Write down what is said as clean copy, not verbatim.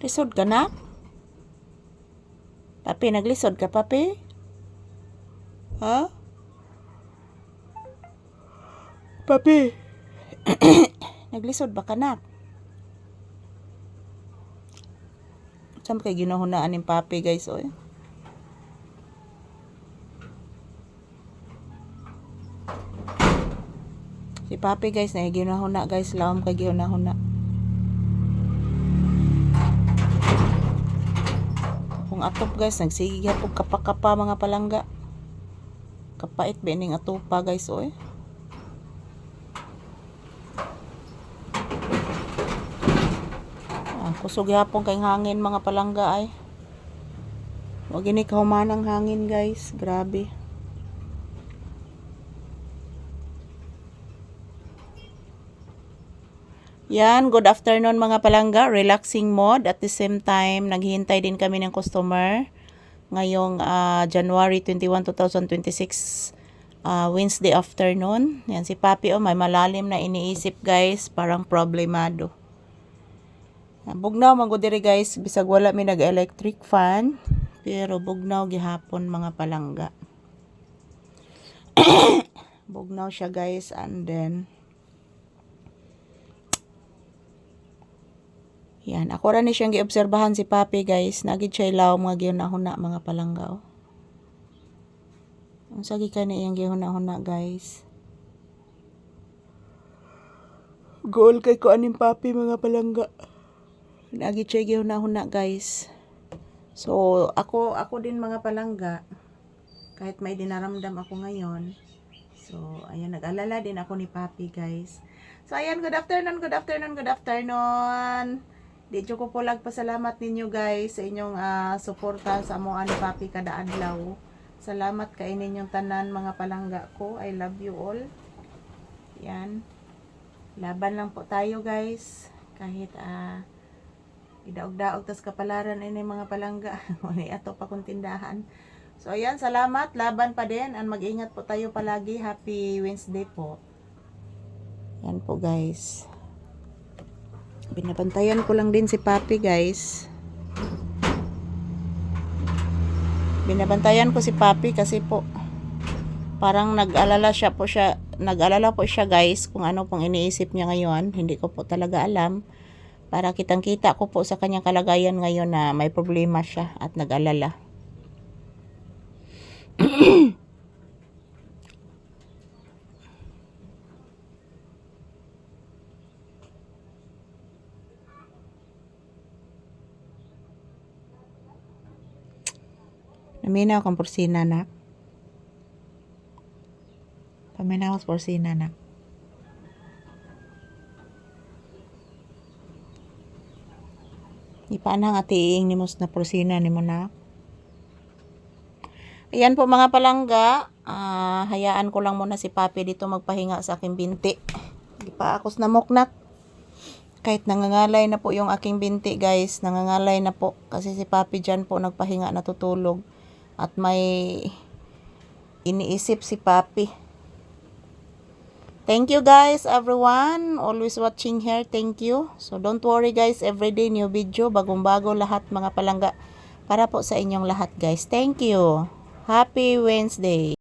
Lisod ka na? Papi, naglisod ka, papi? Ha? Papi? Naglisod ba ka na? Saan kay ginahunaan ng papi, guys, oy? Si papi, guys, na ginahuna, guys. Lawam kay ginahuna. Kung atop, guys, nagsigig hapog kapakapa mga palangga. Kapait ba ning atopa, guys, oy? Kusog hapon kay hangin mga palangga ay. Wag ini kahumanang hangin, guys. Grabe. Yan, good afternoon mga palangga. Relaxing mode. At the same time, naghihintay din kami ng customer. Ngayong January 21, 2026, Wednesday afternoon. Yan, si Papi, may malalim na iniisip, guys. Parang problemado. Bugnaw magudiri, guys, bisag wala mi nag-electric fan, pero bugnaw gihapon mga palangga. Bugnaw siya, guys, and then yan, ako ra ni siyang giobserbahan si Papi, guys. Nagid siya ilaw mga gihuna-huna mga palangga, oh. Unsa gi kani iyang gihuna-huna, guys? Goal kay ko aning Papi mga palangga. Lagi siya gihuna-huna, guys. So, ako din mga palangga, kahit may dinaramdam ako ngayon. So, ayan, nag-alala din ako ni Papi, guys. So, ayan, good afternoon. Dito ko po pasalamat ninyo, guys, sa inyong suporta sa among ani Papi kada adlaw. Salamat kay ninyong tanan mga palangga ko. I love you all. Yan. Laban lang po tayo, guys. Kahit idaog-daog tas kapalaran ini mga palangga. Wala ato pa kung tindahan. So ayan, salamat, laban pa din, and mag-ingat po tayo palagi. Happy Wednesday po. Yan po, guys. Binabantayan ko lang din si Papi, guys. Binabantayan ko si Papi kasi po parang nag-alala po siya, guys, kung ano pong iniisip niya ngayon. Hindi ko po talaga alam. Para kitang-kita ko po sa kanyang kalagayan ngayon na may problema siya at nag-alala. Naminaw kang porsina, nak. Paminaw kang porsina, nak. Ipaanang atiing ni mos na porsina ni mo, na. Ayan po mga palangga. Hayaan ko lang muna si Papi dito magpahinga sa aking binti. Ipaakos na moknak. Kahit nangangalay na po yung aking binti, guys. Nangangalay na po. Kasi si Papi dyan po nagpahinga, natutulog. At may iniisip si Papi. Thank you, guys, everyone. Always watching here. Thank you. So, don't worry, guys. Everyday new video. Bagong-bago lahat, mga palangga. Para po sa inyong lahat, guys. Thank you. Happy Wednesday.